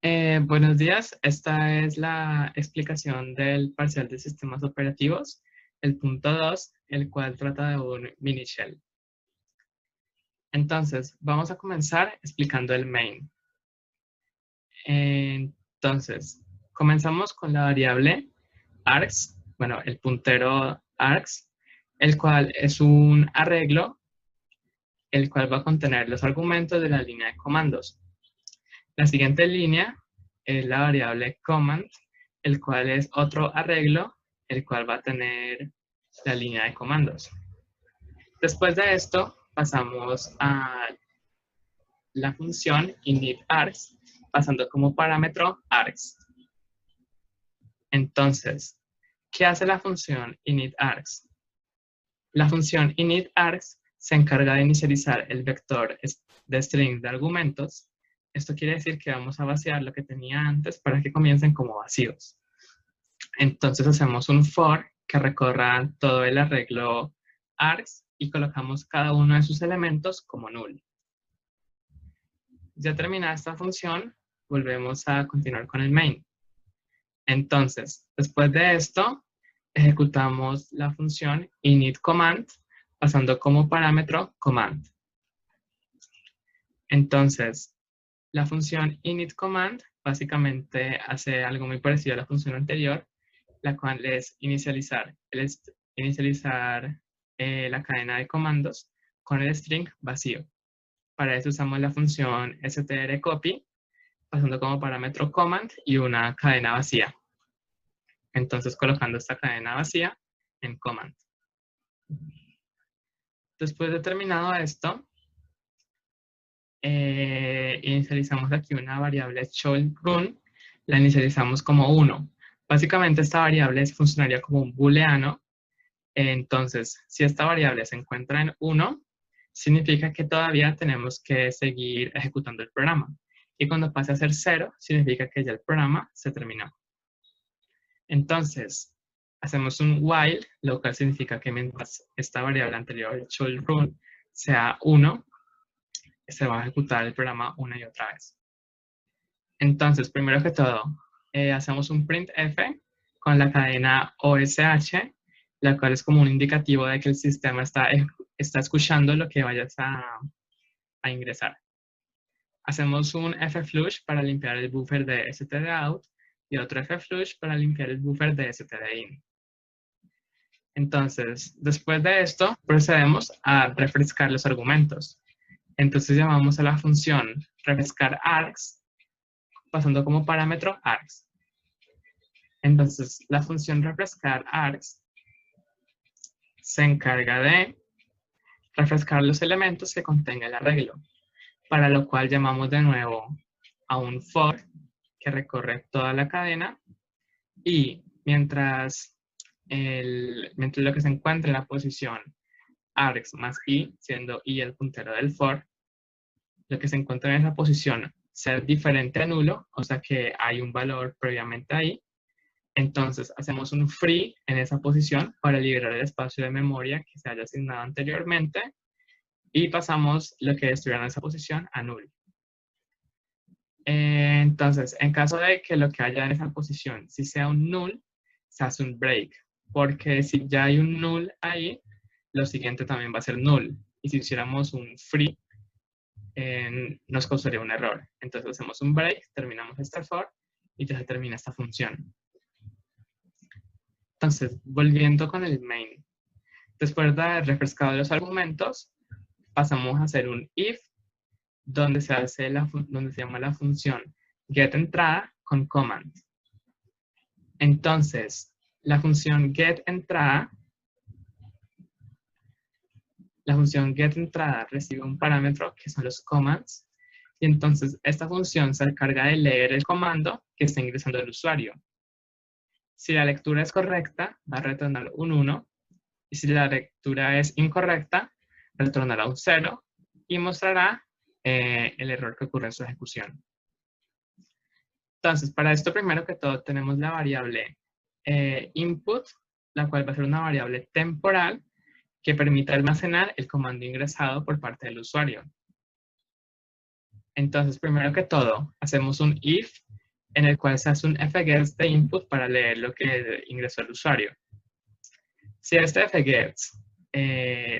Buenos días, esta es la explicación del parcial de sistemas operativos, el punto 2, el cual trata de un mini shell. Entonces, vamos a comenzar explicando el main. Entonces, comenzamos con la variable args, bueno, el puntero args, el cual es un arreglo, el cual va a contener los argumentos de la línea de comandos. La siguiente línea es la variable command, el cual es otro arreglo, el cual va a tener la línea de comandos. Después de esto, pasamos a la función initArgs, pasando como parámetro args. Entonces, ¿qué hace la función initArgs? La función initArgs se encarga de inicializar el vector de string de argumentos. Esto quiere decir que vamos a vaciar lo que tenía antes para que comiencen como vacíos. Entonces hacemos un for que recorra todo el arreglo args y colocamos cada uno de sus elementos como null. Ya terminada esta función, volvemos a continuar con el main. Entonces, después de esto, ejecutamos la función initCommand, pasando como parámetro command. Entonces, la función initCommand básicamente hace algo muy parecido a la función anterior, la cual es inicializar la cadena de comandos con el string vacío. Para eso usamos la función strcopy, pasando como parámetro command y una cadena vacía. Entonces, colocando esta cadena vacía en command. Después de terminado esto, inicializamos aquí una variable showRun, la inicializamos como 1. Básicamente esta variable funcionaría como un booleano. Entonces, si esta variable se encuentra en 1, significa que todavía tenemos que seguir ejecutando el programa. Y cuando pase a ser 0, significa que ya el programa se terminó. Entonces, hacemos un while, lo cual significa que mientras esta variable anterior, showRun, sea 1, se va a ejecutar el programa una y otra vez. Entonces, primero que todo, hacemos un printf con la cadena OSH, la cual es como un indicativo de que el sistema está escuchando lo que vayas a ingresar. Hacemos un flush para limpiar el buffer de stdout y otro flush para limpiar el buffer de stdin. Entonces, después de esto, procedemos a refrescar los argumentos. Entonces llamamos a la función refrescar args, pasando como parámetro args. Entonces, la función refrescar args se encarga de refrescar los elementos que contenga el arreglo, para lo cual llamamos de nuevo a un for que recorre toda la cadena y mientras lo que se encuentra en la posición args más i, siendo i el puntero del for, lo que se encuentra en esa posición ser diferente a nulo, o sea que hay un valor previamente ahí, entonces hacemos un free en esa posición para liberar el espacio de memoria que se haya asignado anteriormente y pasamos lo que estuviera en esa posición a null. Entonces, en caso de que lo que haya en esa posición si sea un null, se hace un break, porque si ya hay un null ahí, lo siguiente también va a ser null. Y si hiciéramos un free, nos causaría un error. Entonces hacemos un break, terminamos este for y ya se termina esta función. Entonces, volviendo con el main. Después de haber refrescado los argumentos, pasamos a hacer un if, donde se llama la función getEntrada con command. Entonces, la función getEntrada recibe un parámetro que son los commands, y entonces esta función se encarga de leer el comando que está ingresando el usuario. Si la lectura es correcta, va a retornar un 1, y si la lectura es incorrecta, retornará un 0 y mostrará el error que ocurre en su ejecución. Entonces, para esto primero que todo tenemos la variable input, la cual va a ser una variable temporal que permite almacenar el comando ingresado por parte del usuario. Entonces, primero que todo, hacemos un if en el cual se hace un fgets de input para leer lo que ingresó el usuario. Si este fgets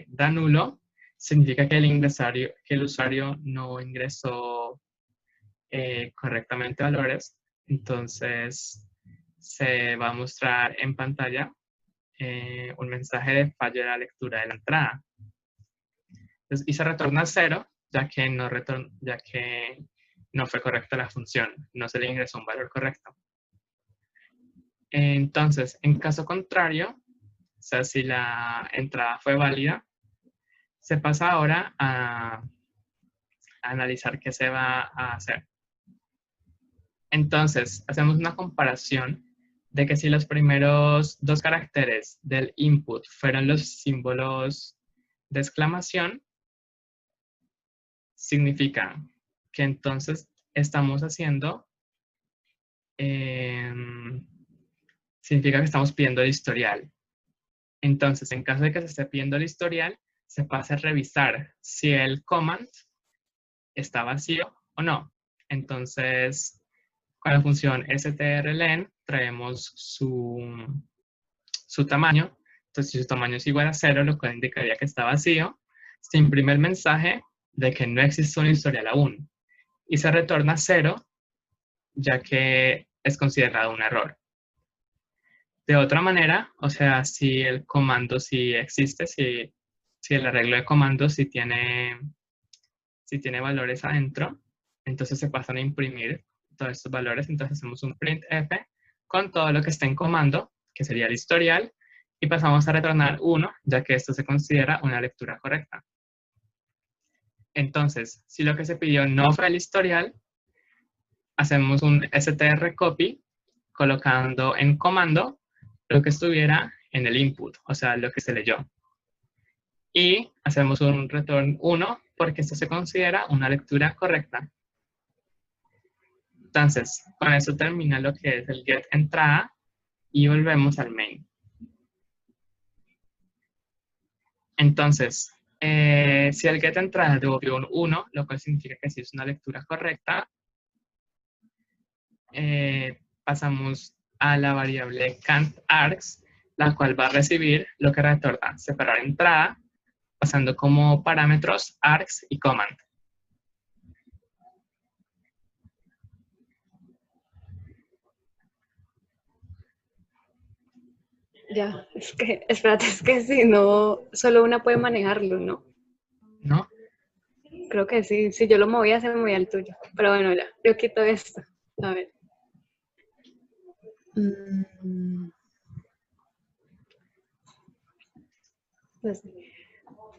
da nulo, significa que el usuario no ingresó correctamente valores, entonces se va a mostrar en pantalla un mensaje de fallo de la lectura de la entrada. Entonces, y se retorna 0, ya que no fue correcta la función, no se le ingresó un valor correcto. Entonces, en caso contrario, o sea, si la entrada fue válida, se pasa ahora a analizar qué se va a hacer. Entonces, hacemos una comparación de que si los primeros 2 caracteres del input fueron los símbolos de exclamación, significa que entonces estamos haciendo, significa que estamos pidiendo el historial. Entonces, en caso de que se esté pidiendo el historial, se pasa a revisar si el command está vacío o no. Entonces, con la función strlen traemos su tamaño. Entonces, si su tamaño es igual a 0, lo cual indicaría que está vacío, se imprime el mensaje de que no existe un historial aún. Y se retorna 0, ya que es considerado un error. De otra manera, o sea, si el comando sí existe, si el arreglo de comando sí tiene valores adentro, entonces se pasan a imprimir todos estos valores. Entonces hacemos un printf con todo lo que está en comando, que sería el historial, y pasamos a retornar 1, ya que esto se considera una lectura correcta. Entonces, si lo que se pidió no fue el historial, hacemos un strcopy colocando en comando lo que estuviera en el input, o sea, lo que se leyó. Y hacemos un return 1 porque esto se considera una lectura correcta. Entonces, con eso termina lo que es el get entrada y volvemos al main. Entonces, si el get entrada devolvió un 1, lo cual significa que sí es una lectura correcta, pasamos a la variable cantargs, la cual va a recibir lo que retorna separar entrada, pasando como parámetros args y command. Ya, es que, espérate, es que si no, solo una puede manejarlo, ¿no? ¿No? Creo que sí, si yo lo movía, se me movía el tuyo. Pero bueno, ya, yo quito esto. A ver. Pues,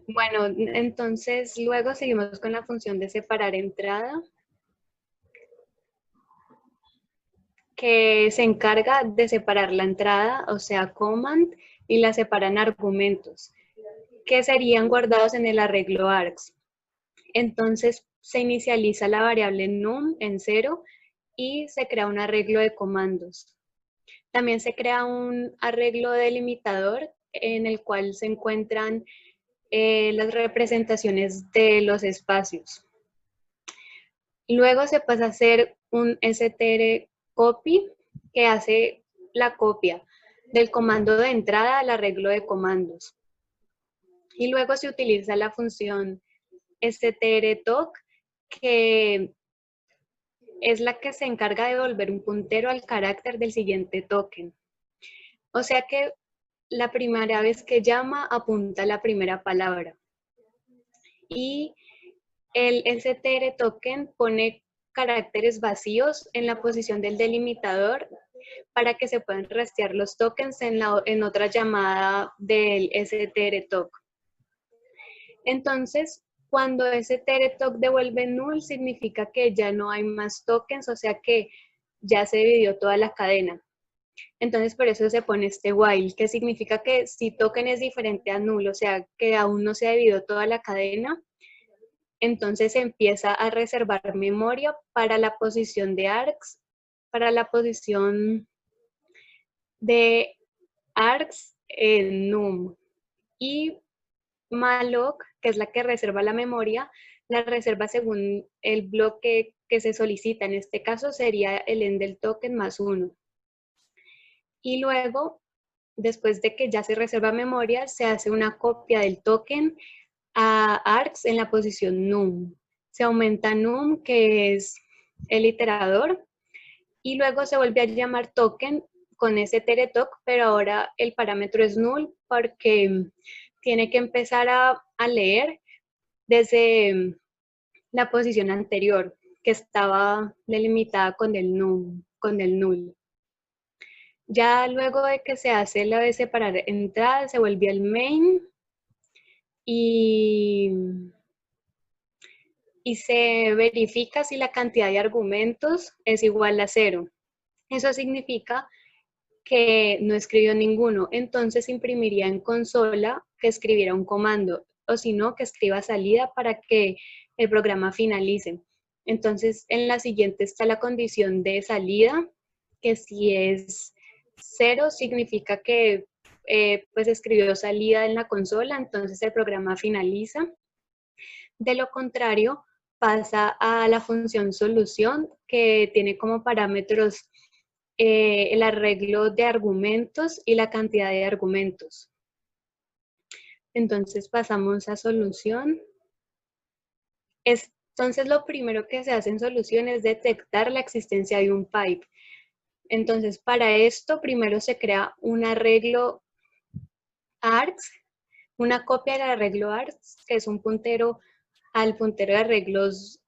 bueno, entonces luego seguimos con la función de separar entrada, que se encarga de separar la entrada, o sea, command, y la separan argumentos, que serían guardados en el arreglo args. Entonces se inicializa la variable num en 0 y se crea un arreglo de comandos. También se crea un arreglo delimitador en el cual se encuentran las representaciones de los espacios. Luego se pasa a hacer un strcopy que hace la copia del comando de entrada al arreglo de comandos. Y luego se utiliza la función strtalk, que es la que se encarga de devolver un puntero al carácter del siguiente token. O sea que la primera vez que llama apunta a la primera palabra. Y el str token pone caracteres vacíos en la posición del delimitador para que se puedan rastrear los tokens en otra llamada del strtalk. Entonces, cuando strtalk devuelve null, significa que ya no hay más tokens, o sea que ya se dividió toda la cadena. Entonces, por eso se pone este while, que significa que si token es diferente a null, o sea que aún no se ha dividido toda la cadena, entonces se empieza a reservar memoria para la posición de args, para la posición de args en num. Y malloc, que es la que reserva la memoria, la reserva según el bloque que se solicita. En este caso sería el end del token más 1. Y luego, después de que ya se reserva memoria, se hace una copia del token a args en la posición num. Se aumenta num, que es el iterador, y luego se vuelve a llamar token con ese teretoc, pero ahora el parámetro es null porque tiene que empezar a leer desde la posición anterior, que estaba delimitada con el null. Ya luego de que se hace la de separar entrada, se vuelve al main y se verifica si la cantidad de argumentos es igual a 0. Eso significa que no escribió ninguno, entonces imprimiría en consola que escribiera un comando, o si no, que escriba salida para que el programa finalice. Entonces, en la siguiente está la condición de salida, que si es 0 significa que pues escribió salida en la consola, entonces el programa finaliza. De lo contrario, pasa a la función solución, que tiene como parámetros el arreglo de argumentos y la cantidad de argumentos. Entonces pasamos a solución. Entonces lo primero que se hace en solución es detectar la existencia de un pipe. Entonces para esto primero se crea un arreglo args, una copia del arreglo args, que es un puntero al puntero de arreglos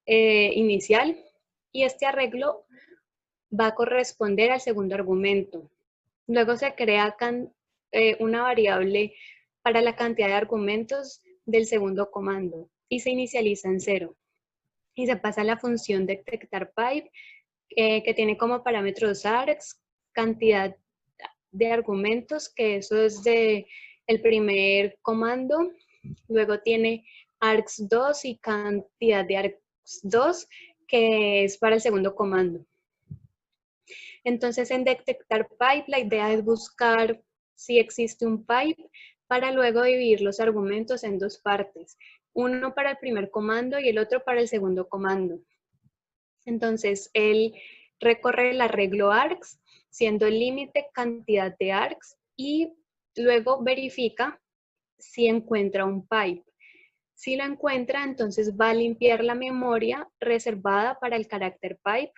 inicial, y este arreglo va a corresponder al segundo argumento. Luego se crea una variable para la cantidad de argumentos del segundo comando y se inicializa en 0. Y se pasa a la función detectar pipe, que tiene como parámetros args, cantidad de argumentos, que eso es de el primer comando. Luego tiene args2 y cantidad de args2, que es para el segundo comando. Entonces, en detectar pipe, la idea es buscar si existe un pipe para luego dividir los argumentos en dos partes, uno para el primer comando y el otro para el segundo comando. Entonces, él recorre el arreglo args, siendo el límite cantidad de args, y luego verifica si encuentra un pipe. Si lo encuentra, entonces va a limpiar la memoria reservada para el carácter pipe,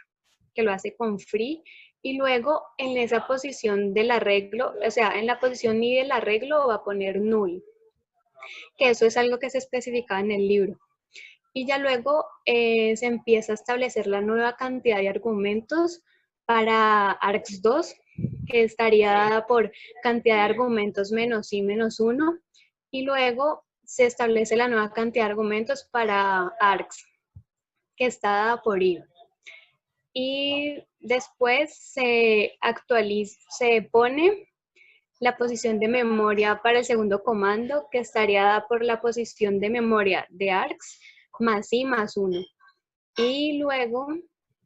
que lo hace con free, y luego en esa posición del arreglo, o sea, en la posición ni del arreglo va a poner null, que eso es algo que se especifica en el libro. Y ya luego se empieza a establecer la nueva cantidad de argumentos para args2, que estaría dada por cantidad de argumentos menos i menos 1, y luego se establece la nueva cantidad de argumentos para args, que está dada por i. Y después se pone la posición de memoria para el segundo comando, que estaría dada por la posición de memoria de args más i más 1. Y luego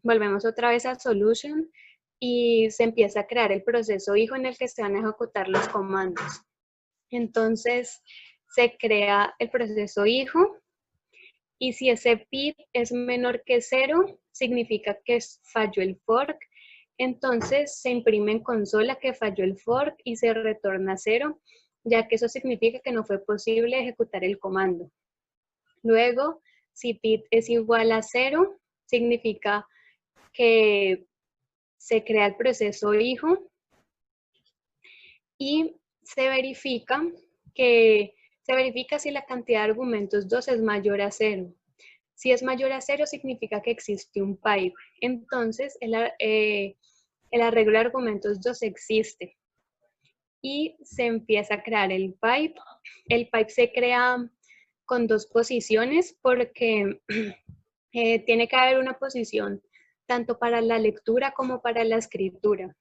volvemos otra vez a solution y se empieza a crear el proceso hijo en el que se van a ejecutar los comandos. Entonces se crea el proceso hijo, y si ese pip es menor que 0, significa que falló el fork. Entonces se imprime en consola que falló el fork y se retorna 0, ya que eso significa que no fue posible ejecutar el comando. Luego, si pip es igual a 0, significa que se crea el proceso hijo y se verifica si la cantidad de argumentos 2 es mayor a 0. Si es mayor a 0, significa que existe un pipe. Entonces, el arreglo de argumentos 2 existe. Y se empieza a crear el pipe. El pipe se crea con dos posiciones porque tiene que haber una posición tanto para la lectura como para la escritura.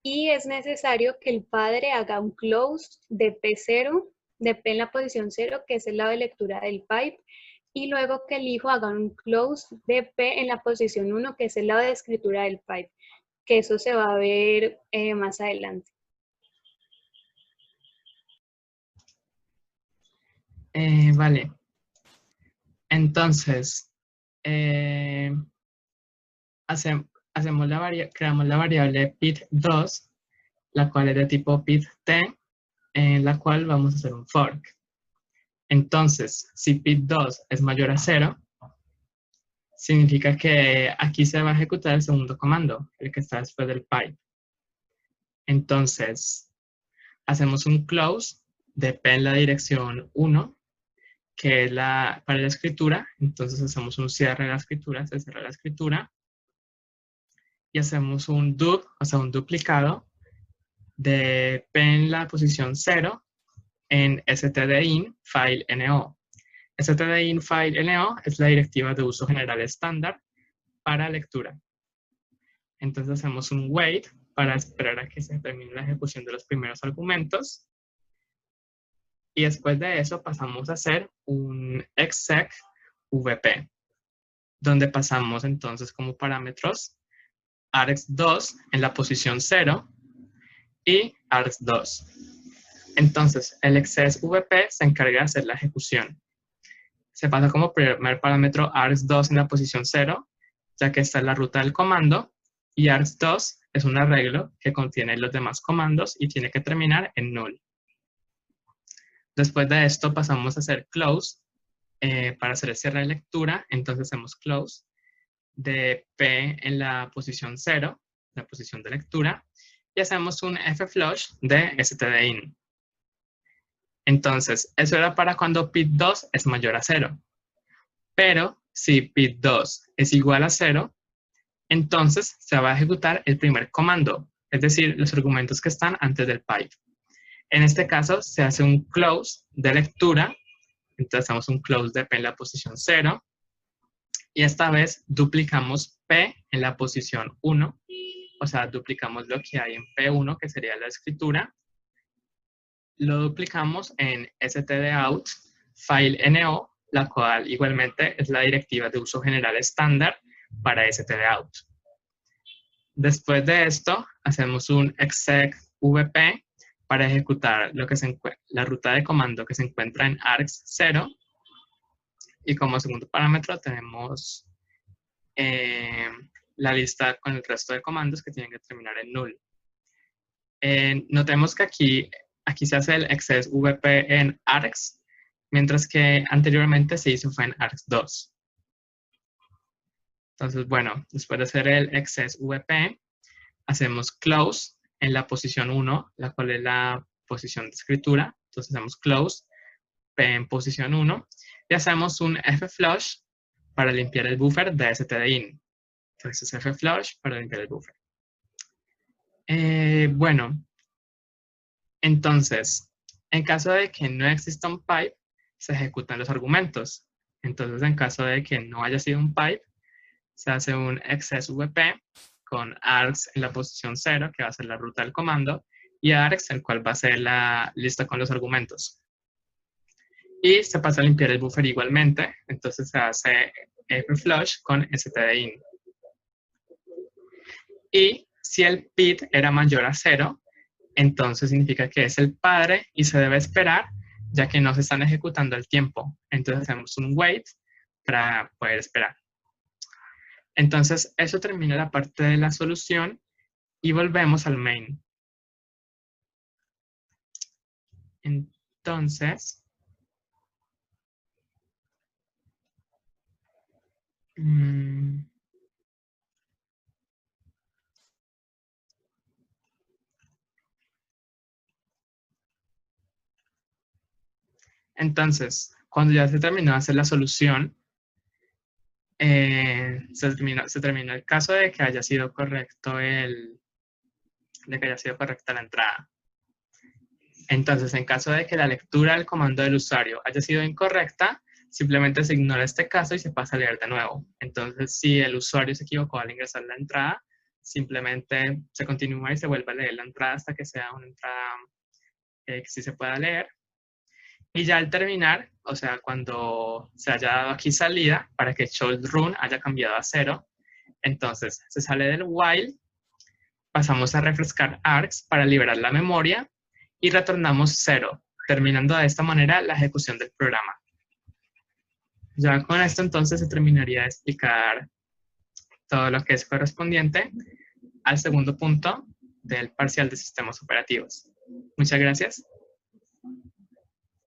Y es necesario que el padre haga un close de P0, de P en la posición 0, que es el lado de lectura del pipe, y luego que el hijo haga un close de P en la posición 1, que es el lado de escritura del pipe, que eso se va a ver más adelante. Vale. Entonces, creamos la variable pid2, la cual es de tipo pid10, en la cual vamos a hacer un fork. Entonces, si pid2 es mayor a 0, significa que aquí se va a ejecutar el segundo comando, el que está después del pipe. Entonces, hacemos un close de p en la dirección 1, que es para la escritura. Entonces hacemos un cierre de la escritura, se cierra la escritura. Y hacemos un dub, o sea, un duplicado de p en la posición 0 en stdin file no. stdin file no es la directiva de uso general estándar para lectura. Entonces hacemos un wait para esperar a que se termine la ejecución de los primeros argumentos. Y después de eso pasamos a hacer un exec vp, donde pasamos entonces como parámetros args2 en la posición 0 y args2. Entonces, el exec_vp se encarga de hacer la ejecución. Se pasa como primer parámetro args2 en la posición 0, ya que esta es la ruta del comando, y args2 es un arreglo que contiene los demás comandos y tiene que terminar en null. Después de esto pasamos a hacer close para hacer el cierre de lectura. Entonces hacemos close de p en la posición 0, la posición de lectura, y hacemos un flush de stdin. Entonces, eso era para cuando pid2 es mayor a 0. Pero si pid2 es igual a 0, entonces se va a ejecutar el primer comando, es decir, los argumentos que están antes del pipe. En este caso, se hace un close de lectura. Entonces, hacemos un close de p en la posición 0. Y esta vez duplicamos p en la posición 1. O sea, duplicamos lo que hay en p1, que sería la escritura. Lo duplicamos en stdout file no, la cual igualmente es la directiva de uso general estándar para stdout. Después de esto, hacemos un exec_vp para ejecutar la ruta de comando que se encuentra en args0. Y como segundo parámetro tenemos la lista con el resto de comandos que tienen que terminar en null. Notemos que aquí se hace el exec_vp en args, mientras que anteriormente se hizo fue en args2. Entonces, bueno, después de hacer el exec_vp, hacemos close en la posición 1, la cual es la posición de escritura. Entonces hacemos close p en posición 1 y hacemos un flush para limpiar el buffer de stdin. Entonces flush para limpiar el buffer. Bueno, entonces, en caso de que no exista un pipe, se ejecutan los argumentos. Entonces, en caso de que no haya sido un pipe, se hace un exec_vp con args en la posición 0, que va a ser la ruta del comando, y args, el cual va a ser la lista con los argumentos. Y se pasa a limpiar el buffer igualmente, entonces se hace flush con stdin. Y si el pid era mayor a 0, entonces significa que es el padre y se debe esperar, ya que no se están ejecutando al tiempo. Entonces hacemos un wait para poder esperar. Entonces, eso termina la parte de la solución y volvemos al main. Entonces, cuando ya se terminó de hacer la solución, se terminó el caso de que haya sido correcta la entrada. Entonces, en caso de que la lectura del comando del usuario haya sido incorrecta, simplemente se ignora este caso y se pasa a leer de nuevo. Entonces, si el usuario se equivocó al ingresar la entrada, simplemente se continúa y se vuelve a leer la entrada hasta que sea una entrada que sí se pueda leer. Y ya al terminar, o sea, cuando se haya dado aquí salida, para que child run haya cambiado a 0, entonces se sale del while, pasamos a refrescar args para liberar la memoria y retornamos 0, terminando de esta manera la ejecución del programa. Ya con esto entonces se terminaría de explicar todo lo que es correspondiente al segundo punto del parcial de sistemas operativos. Muchas gracias.